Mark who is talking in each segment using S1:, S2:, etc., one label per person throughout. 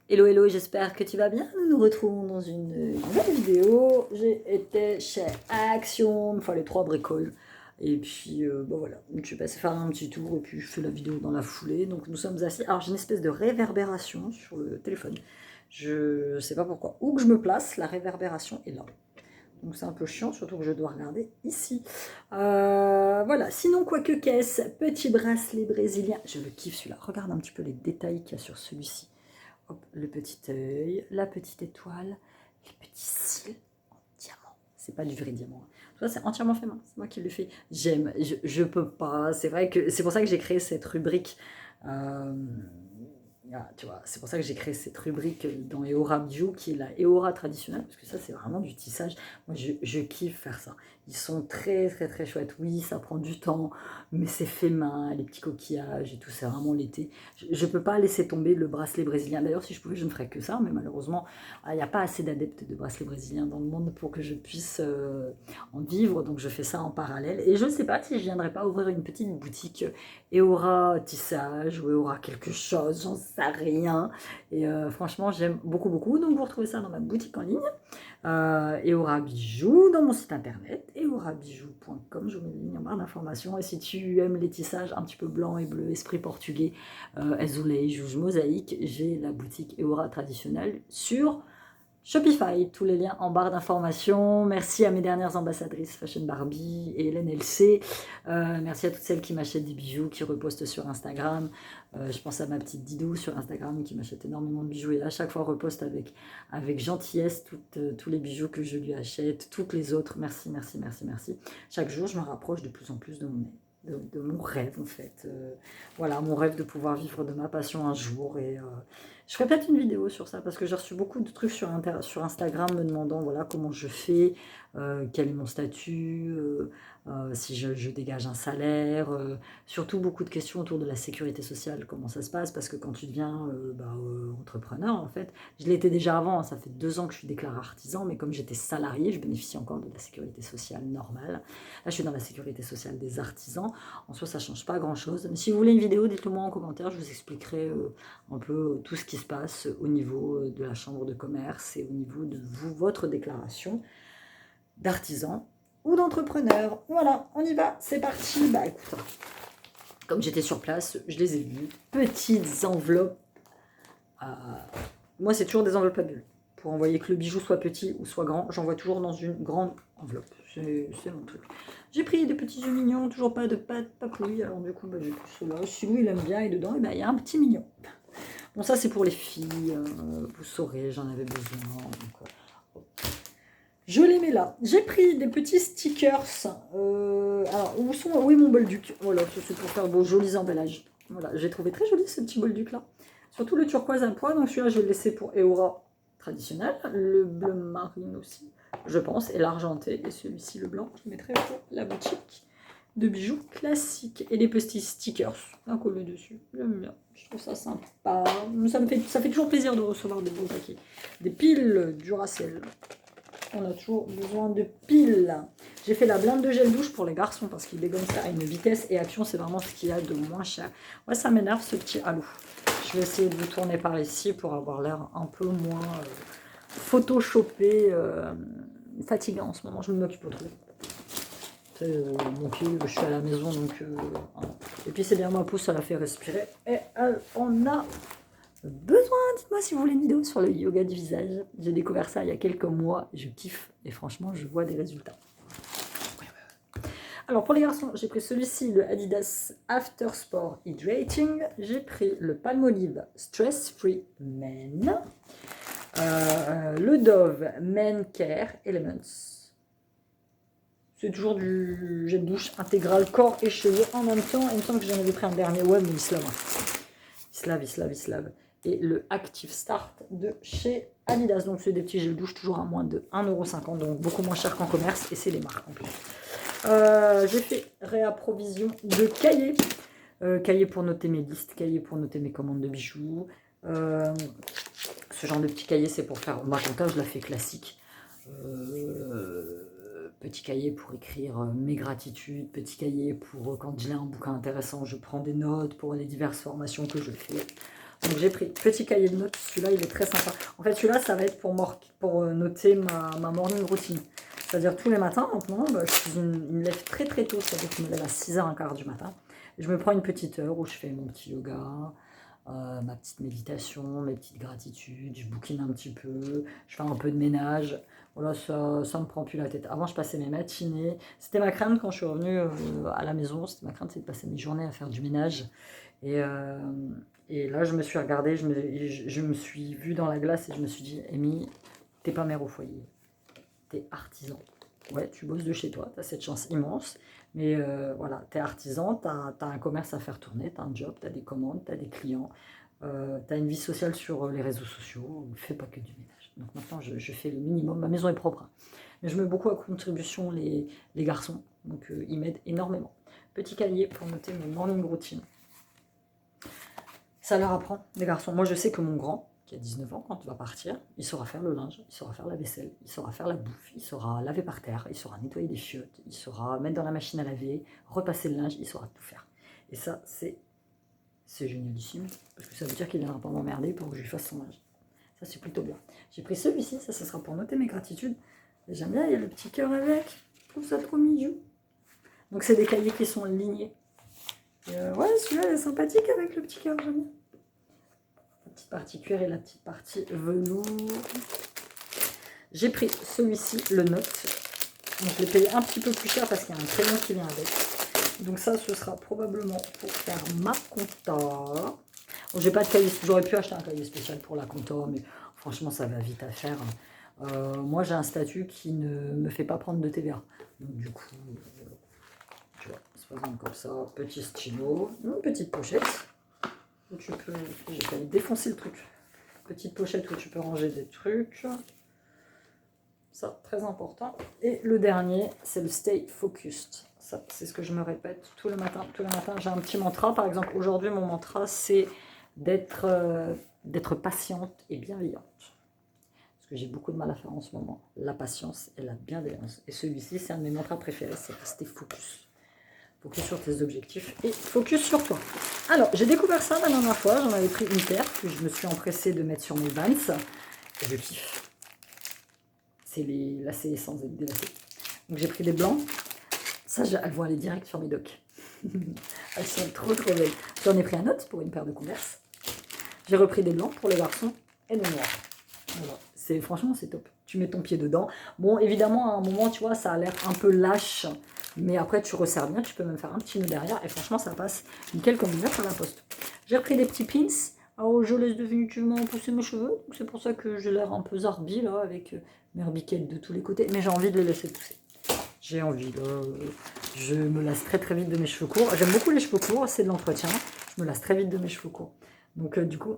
S1: Hello, hello, j'espère que tu vas bien. Nous nous retrouvons dans une nouvelle vidéo. J'ai été chez Action, enfin les 3 bricoles. Et puis, bon voilà, je suis passée faire un petit tour et puis je fais la vidéo dans la foulée. Donc nous sommes assis. Alors j'ai une espèce de réverbération sur le téléphone. Je sais pas pourquoi. Où que je me place, la réverbération est là. Donc c'est un peu chiant, surtout que je dois regarder ici. Voilà, sinon quoi que qu'est-ce, petit bracelet brésilien. Je le kiffe celui-là. Regarde un petit peu les détails qu'il y a sur celui-ci. Hop, le petit œil, la petite étoile, les petits cils en diamant. C'est pas du vrai diamant. Tu vois, c'est entièrement fait main. C'est moi qui le fais. J'aime. Je peux pas. C'est vrai que c'est pour ça que j'ai créé cette rubrique. Euh, Tu vois, c'est pour ça que j'ai créé cette rubrique dans Eora Bijoux qui est la Eora traditionnelle parce que ça c'est vraiment du tissage. Moi je kiffe faire ça. Ils sont très très très chouettes. Oui, ça prend du temps, mais c'est fait main, les petits coquillages et tout, c'est vraiment l'été. Je peux pas laisser tomber le bracelet brésilien. D'ailleurs, si je pouvais, je ne ferais que ça, mais malheureusement, il n'y a pas assez d'adeptes de bracelets brésiliens dans le monde pour que je puisse en vivre. Donc je fais ça en parallèle. Et je ne sais pas si je viendrais pas ouvrir une petite boutique Eora tissage ou Eora quelque chose, j'en sais rien. Et franchement, j'aime beaucoup, beaucoup. Donc, vous retrouvez ça dans ma boutique en ligne. Eora Bijoux, dans mon site internet, eorabijoux.com. Je vous mets le lien en barre d'informations. Et si tu aimes les tissages un petit peu blanc et bleu, esprit portugais, azulejo, mosaïque, j'ai la boutique Eora traditionnelle sur Shopify, tous les liens en barre d'informations. Merci à mes dernières ambassadrices Fashion Barbie et Hélène LC. Merci à toutes celles qui m'achètent des bijoux, qui repostent sur Instagram. Je pense à ma petite Didou sur Instagram qui m'achète énormément de bijoux et à chaque fois reposte avec gentillesse tous les bijoux que je lui achète, toutes les autres. Merci, merci, merci, merci. Chaque jour, je me rapproche de plus en plus de mon rêve en fait. Voilà, mon rêve de pouvoir vivre de ma passion un jour et je ferai peut-être une vidéo sur ça parce que j'ai reçu beaucoup de trucs sur Instagram me demandant voilà comment je fais, quel est mon statut, si je dégage un salaire, surtout beaucoup de questions autour de la sécurité sociale, comment ça se passe, parce que quand tu deviens entrepreneur, en fait, je l'étais déjà avant, hein, ça fait 2 ans que je suis déclarée artisan, mais comme j'étais salariée, je bénéficie encore de la sécurité sociale normale. Là, je suis dans la sécurité sociale des artisans. En soi, ça ne change pas grand-chose. Mais si vous voulez une vidéo, dites-le moi en commentaire, je vous expliquerai un peu tout ce qui se passe au niveau de la chambre de commerce et au niveau de votre déclaration d'artisan ou d'entrepreneur. Voilà, on y va, c'est parti. Bah écoute, comme j'étais sur place, je les ai vus. Petites enveloppes. Moi, c'est toujours des enveloppes à bulles. Pour envoyer que le bijou soit petit ou soit grand, j'envoie toujours dans une grande enveloppe. C'est mon truc. J'ai pris des petits œufs mignons, toujours pas de papouille. Alors du coup, j'ai pris ceux-là. Si vous, il aime bien, et dedans, il y a un petit mignon. Bon, ça, c'est pour les filles. Vous saurez, j'en avais besoin. Donc, je les mets là. J'ai pris des petits stickers. Alors, où est mon bolduc? Voilà, c'est pour faire vos jolis emballages. Voilà, j'ai trouvé très joli ce petit bolduc là. Surtout le turquoise à pois. Donc celui-là, je vais le laisser pour Eora traditionnel. Le bleu marine aussi, je pense. Et l'argenté. Et celui-ci, le blanc, je mettrai pour la boutique de bijoux classiques. Et des petits stickers à coller dessus. J'aime bien. Je trouve ça sympa. Ça fait toujours plaisir de recevoir des beaux paquets. Des piles Duracell. On a toujours besoin de piles. J'ai fait la blinde de gel douche pour les garçons parce qu'ils dégomment ça à une vitesse et Action, c'est vraiment ce qu'il y a de moins cher. Ouais, ça m'énerve ce petit halo. Je vais essayer de vous tourner par ici pour avoir l'air un peu moins photoshopé, fatigant en ce moment. Je m'occupe trop. Mon pied, je suis à la maison donc. Et puis c'est bien, ma pousse, ça la fait respirer. Et on a besoin, dites-moi si vous voulez une vidéo sur le yoga du visage. J'ai découvert ça il y a quelques mois, je kiffe et franchement je vois des résultats. Alors pour les garçons, j'ai pris celui-ci, le Adidas After Sport Hydrating. J'ai pris le Palmolive Stress Free Men. Le Dove Men Care Elements. C'est toujours du gel douche intégral corps et cheveux en même temps. Il me semble que j'en avais pris un dernier, ouais, mais il se lave. Et le Active Start de chez Adidas. Donc c'est des petits gels douche toujours à moins de 1,50 €, donc beaucoup moins cher qu'en commerce, et c'est les marques en plus. J'ai fait réapprovision de cahiers. Cahiers pour noter mes listes, cahiers pour noter mes commandes de bijoux. Ce genre de petits cahiers, c'est pour faire ma compta, je la fais classique. Petit cahier pour écrire mes gratitudes, petit cahier pour quand j'ai un bouquin intéressant, je prends des notes pour les diverses formations que je fais. Donc j'ai pris petit cahier de notes, celui-là il est très sympa. En fait celui-là ça va être pour noter ma morning routine. C'est-à-dire tous les matins maintenant, bah, je me lève très très tôt, c'est-à-dire que je me lève à 6h15 du matin. Et je me prends une petite heure où je fais mon petit yoga, ma petite méditation, mes petites gratitudes, je bouquine un petit peu, je fais un peu de ménage. Voilà, ça me prend plus la tête. Avant, je passais mes matinées. C'était ma crainte quand je suis revenue à la maison. C'était ma crainte, c'est de passer mes journées à faire du ménage. Et, euh, et là, je me suis regardée, je me suis vue dans la glace et je me suis dit, Amy, t'es pas mère au foyer, t'es artisan. Ouais, tu bosses de chez toi, t'as cette chance immense. Mais voilà, t'es artisan, t'as un commerce à faire tourner, t'as un job, t'as des commandes, t'as des clients. Tu as une vie sociale sur les réseaux sociaux, fais pas que du ménage. Donc maintenant, je fais le minimum. Ma maison est propre, hein. Mais je mets beaucoup à contribution les garçons. Donc ils m'aident énormément. Petit cahier pour noter mes morning routines. Ça leur apprend, les garçons. Moi, je sais que mon grand, qui a 19 ans, quand il va partir, il saura faire le linge, il saura faire la vaisselle, il saura faire la bouffe, il saura laver par terre, il saura nettoyer des chiottes, il saura mettre dans la machine à laver, repasser le linge, il saura tout faire. Et ça, c'est génialissime, parce que ça veut dire qu'il ne viendra pas m'emmerder pour que je lui fasse son linge. Ça, c'est plutôt bien. J'ai pris celui-ci, ça sera pour noter mes gratitudes. J'aime bien, il y a le petit cœur avec. Je trouve ça trop mignon. Donc, c'est des cahiers qui sont lignés. Ouais, celui-là est sympathique avec le petit cœur, j'aime bien. La petite partie cuir et la petite partie velours. J'ai pris celui-ci, le Note. Donc, je l'ai payé un petit peu plus cher parce qu'il y a un crayon qui vient avec. Donc ça, ce sera probablement pour faire ma compta. Bon, j'ai pas de cahier, j'aurais pu acheter un cahier spécial pour la compta, mais franchement, ça va vite à faire. Moi, j'ai un statut qui ne me fait pas prendre de TVA. Donc du coup, tu vois, c'est pas comme ça. Petit stylo, une petite pochette. Où tu peux, j'ai failli défoncer le truc. Petite pochette où tu peux ranger des trucs. Ça, très important. Et le dernier, c'est le Stay Focused. Ça, c'est ce que je me répète tout le matin. Tous les matins, j'ai un petit mantra. Par exemple, aujourd'hui, mon mantra, c'est d'être patiente et bienveillante. Ce que j'ai beaucoup de mal à faire en ce moment. La patience et la bienveillance. Et celui-ci, c'est un de mes mantras préférés, c'est rester focus. Focus sur tes objectifs et focus sur toi. Alors, j'ai découvert ça la dernière fois. J'en avais pris une paire que je me suis empressée de mettre sur mes Vans. Et je kiffe. C'est les lacets sans être délacés. Donc j'ai pris des blancs. Ça, elles vont aller direct sur mes docks. Elles sont trop trop belles. J'en ai pris un autre pour une paire de Converse. J'ai repris des blancs pour les garçons et des noirs. Voilà. Franchement, c'est top. Tu mets ton pied dedans. Bon, évidemment, à un moment, tu vois, ça a l'air un peu lâche. Mais après, tu resserres bien. Tu peux même faire un petit nœud derrière. Et franchement, ça passe nickel comme une lettre à la poste. J'ai repris des petits pins. Alors, je laisse définitivement pousser mes cheveux. C'est pour ça que j'ai l'air un peu zarbi, là, avec mes herbiquettes de tous les côtés. Mais j'ai envie de les laisser pousser. J'ai envie, là. Je me lasse très très vite de mes cheveux courts. J'aime beaucoup les cheveux courts, c'est de l'entretien. Je me lasse très vite de mes cheveux courts. Donc, du coup...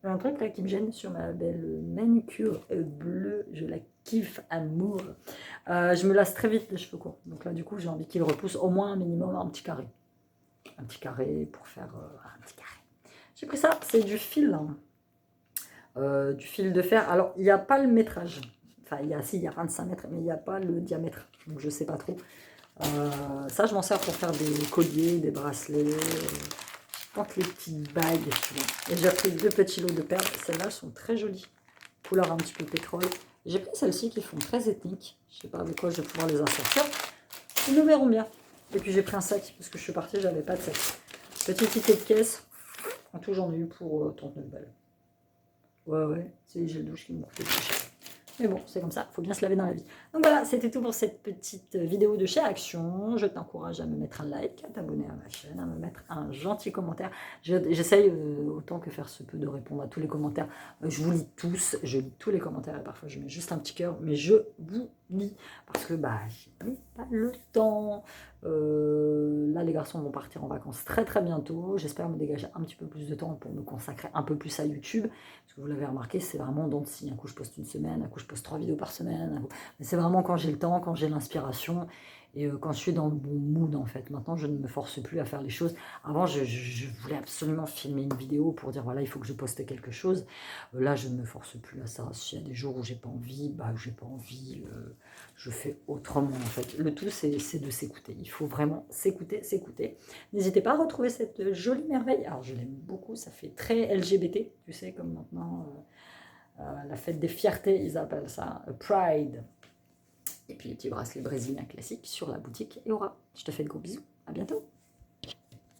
S1: un truc là qui me gêne sur ma belle manucure bleue, je la kiffe à mort. Je me lasse très vite les cheveux courts. Donc là, du coup, j'ai envie qu'il repousse au moins un minimum un petit carré. Un petit carré pour faire un petit carré. J'ai pris ça, c'est du fil. Hein. Du fil de fer. Alors, il n'y a pas le métrage. Enfin, il y a 25 mètres, mais il n'y a pas le diamètre. Donc, je ne sais pas trop. Ça, je m'en sers pour faire des colliers, des bracelets. Les petites bagues, tu vois. Et j'ai pris 2 petits lots de perles. Celles-là sont très jolies. Couleur un petit peu pétrole. J'ai pris celles-ci qui font très ethniques. Je sais pas avec quoi je vais pouvoir les assortir. Ils nous verront bien. Et puis j'ai pris un sac parce que je suis partie, j'avais pas de sac. Petit ticket de caisse. En tout, j'en ai eu pour 39 balles. Ouais, c'est les gels douche qui m'ont coûté plus cher. Mais bon, c'est comme ça, il faut bien se laver dans la vie. Donc voilà, c'était tout pour cette petite vidéo de chez Action. Je t'encourage à me mettre un like, à t'abonner à ma chaîne, à me mettre un gentil commentaire. J'essaye autant que faire se peut de répondre à tous les commentaires. Je vous lis tous, je lis tous les commentaires et parfois je mets juste un petit cœur, mais je vous lis parce que j'ai pas le temps. Là, les garçons vont partir en vacances très très bientôt. J'espère me dégager un petit peu plus de temps pour me consacrer un peu plus à YouTube. Parce que vous l'avez remarqué, c'est vraiment dans le signe. Un coup, je poste une semaine, un coup, je poste 3 vidéos par semaine. Mais c'est vraiment quand j'ai le temps, quand j'ai l'inspiration. Et quand je suis dans le bon mood, en fait, maintenant, je ne me force plus à faire les choses. Avant, je voulais absolument filmer une vidéo pour dire, voilà, il faut que je poste quelque chose. Là, je ne me force plus à ça. S'il y a des jours où j'ai pas envie, bah, j'ai pas envie. Je fais autrement, en fait. Le tout, c'est de s'écouter. Il faut vraiment s'écouter, s'écouter. N'hésitez pas à retrouver cette jolie merveille. Alors, je l'aime beaucoup. Ça fait très LGBT, tu sais, comme maintenant, la fête des fiertés, ils appellent ça, Pride. Et puis les petits bracelets brésiliens classiques sur la boutique Eora. Je te fais de gros bisous. À bientôt.